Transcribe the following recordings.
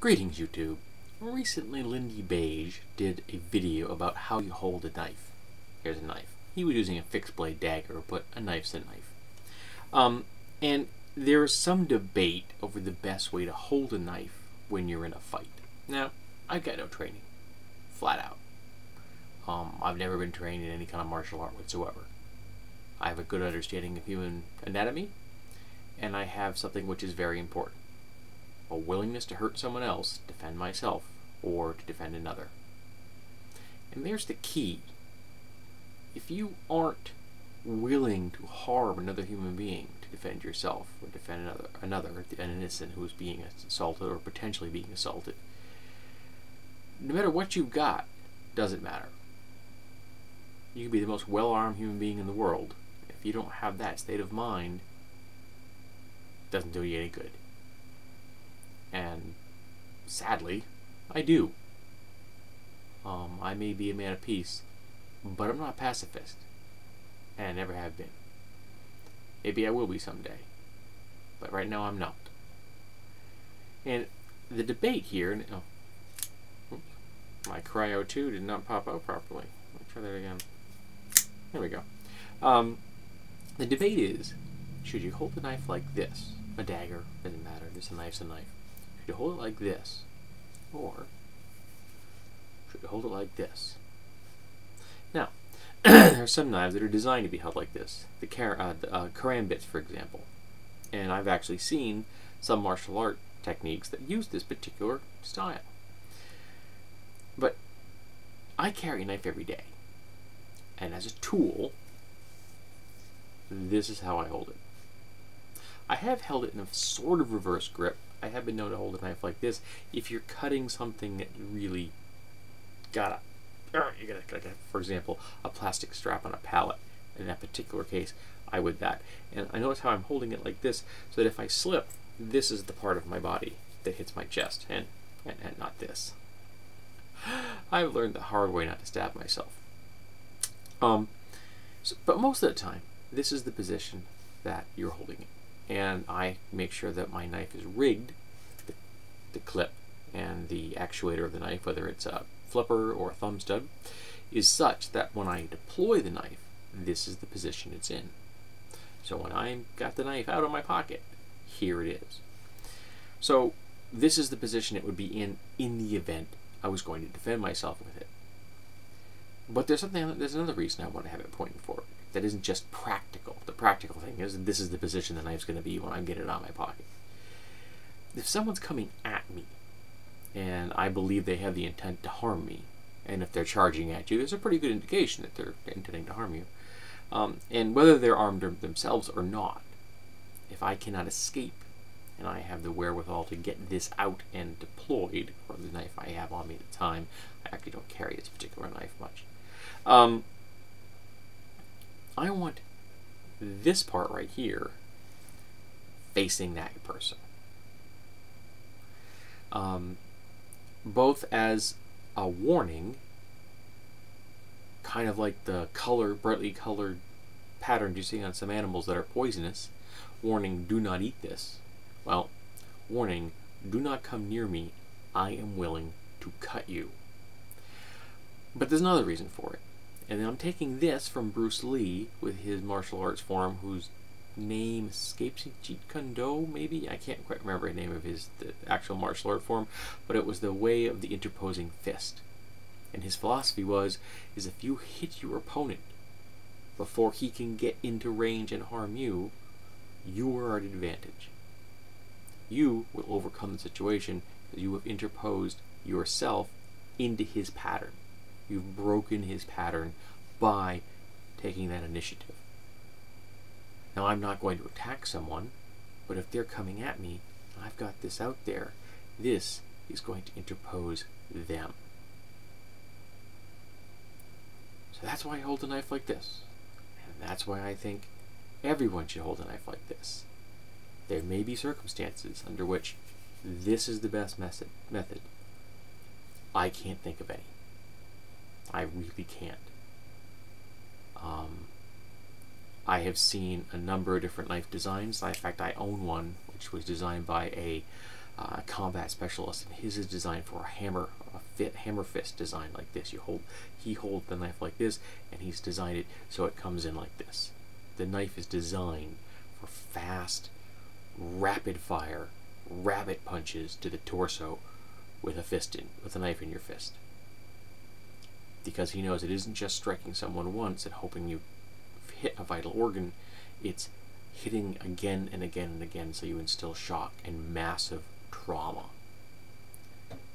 Greetings, YouTube. Recently, Lindy Beige did a video about how you hold a knife. Here's a knife. He was using a fixed blade dagger, but a knife's a knife. And there's some debate over the best way to hold a knife when you're in a fight. Now, I've got no training, flat out. I've never been trained in any kind of martial art whatsoever. I have a good understanding of human anatomy, and I have something which is very important: a willingness to hurt someone else, defend myself, or to defend another. And there's the key. If you aren't willing to harm another human being to defend yourself, or defend an innocent who's being assaulted or potentially being assaulted, no matter what you've got, doesn't matter. You can be the most well-armed human being in the world. If you don't have that state of mind, it doesn't do you any good. And sadly, I do. I may be a man of peace, but I'm not a pacifist, and I never have been. Maybe I will be someday, but right now I'm not. And the debate here, my Cryo 2 did not pop out properly. Let me try that again. There we go. The debate is, should you hold a knife like this? A dagger, doesn't matter, just a knife's a knife. Should you hold it like this? Or should you hold it like this? Now, there are some knives that are designed to be held like this. The karambits, for example. And I've actually seen some martial art techniques that use this particular style. But I carry a knife every day. And as a tool, this is how I hold it. I have held it in a sort of reverse grip. I have been known to hold a knife like this if you're cutting something that you really gotta, for example, a plastic strap on a pallet. In that particular case, I would that. And I notice how I'm holding it like this, so that if I slip, this is the part of my body that hits my chest, and not this. I've learned the hard way not to stab myself. But most of the time, this is the position that you're holding it. And I make sure that my knife is rigged, the clip and the actuator of the knife, whether it's a flipper or a thumb stud, is such that when I deploy the knife, this is the position it's in. So when I got the knife out of my pocket, here it is. So this is the position it would be in the event I was going to defend myself with it. But there's another reason I want to have it pointing forward. That isn't just practical. The practical thing is this is the position the knife's going to be when I get it out of my pocket. If someone's coming at me, and I believe they have the intent to harm me, and if they're charging at you, there's a pretty good indication that they're intending to harm you. And whether they're armed themselves or not, if I cannot escape, and I have the wherewithal to get this out and deployed, or the knife I have on me at the time, I actually don't carry this particular knife much. I want this part right here facing that person. Both as a warning, kind of like the brightly colored patterns you see on some animals that are poisonous. Warning, do not eat this. Well, warning, do not come near me. I am willing to cut you. But there's another reason for it. And I'm taking this from Bruce Lee with his martial arts form, whose name escapes me, Jeet Kune Do, maybe? I can't quite remember the name of the actual martial art form, but it was the way of the interposing fist. And his philosophy is if you hit your opponent before he can get into range and harm you, you are at advantage. You will overcome the situation because you have interposed yourself into his pattern. You've broken his pattern by taking that initiative. Now, I'm not going to attack someone, but if they're coming at me, I've got this out there, this is going to interpose them. So that's why I hold a knife like this. And that's why I think everyone should hold a knife like this. There may be circumstances under which this is the best method. I can't think of any. I really can't. I have seen a number of different knife designs. In fact, I own one which was designed by a a combat specialist, and his is designed for a hammer fist design like this. He holds the knife like this, and he's designed it so it comes in like this. The knife is designed for fast, rapid fire, rabbit punches to the torso with a knife in your fist. Because he knows it isn't just striking someone once and hoping you hit a vital organ, it's hitting again and again and again, so you instill shock and massive trauma.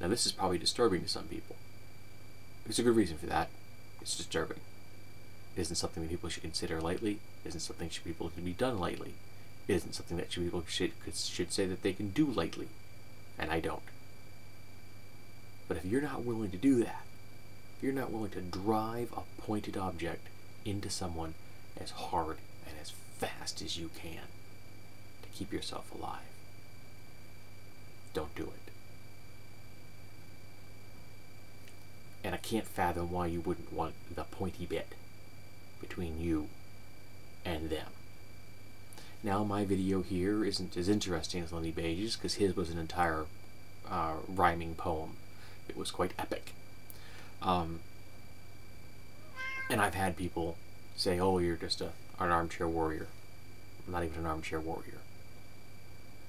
Now this is probably disturbing to some people. There's a good reason for that. It's disturbing. It isn't something that people should consider lightly. It isn't something people should be done lightly. It isn't something that people should say that they can do lightly. And I don't. But if you're not willing to do that, if you're not willing to drive a pointed object into someone as hard and as fast as you can to keep yourself alive, don't do it. And I can't fathom why you wouldn't want the pointy bit between you and them. Now my video here isn't as interesting as Lenny Bage's, because his was an entire rhyming poem. It was quite epic. And I've had people say, oh, you're just an armchair warrior. I'm not even an armchair warrior.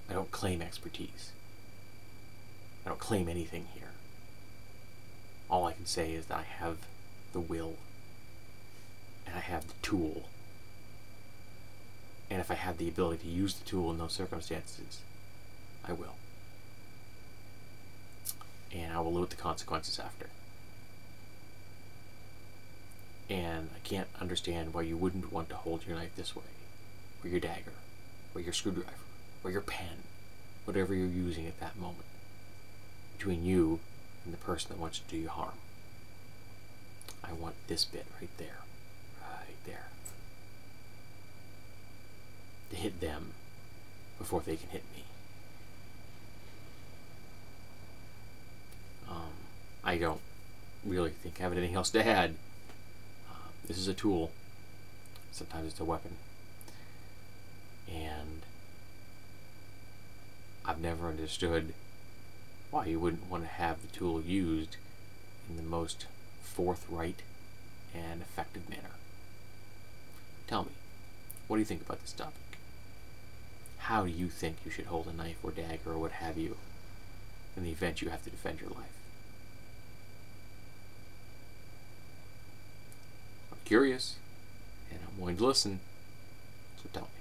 I don't claim expertise. I don't claim anything here. All I can say is that I have the will, and I have the tool. And if I have the ability to use the tool in those circumstances, I will. And I will live with the consequences after. And I can't understand why you wouldn't want to hold your knife this way, or your dagger, or your screwdriver, or your pen, whatever you're using at that moment, between you and the person that wants to do you harm. I want this bit right there, to hit them before they can hit me. I don't really think I have anything else to add. This is a tool. Sometimes it's a weapon. And I've never understood why you wouldn't want to have the tool used in the most forthright and effective manner. Tell me, what do you think about this topic? How do you think you should hold a knife or dagger or what have you in the event you have to defend your life? I'm curious, and I'm willing to listen, so tell me.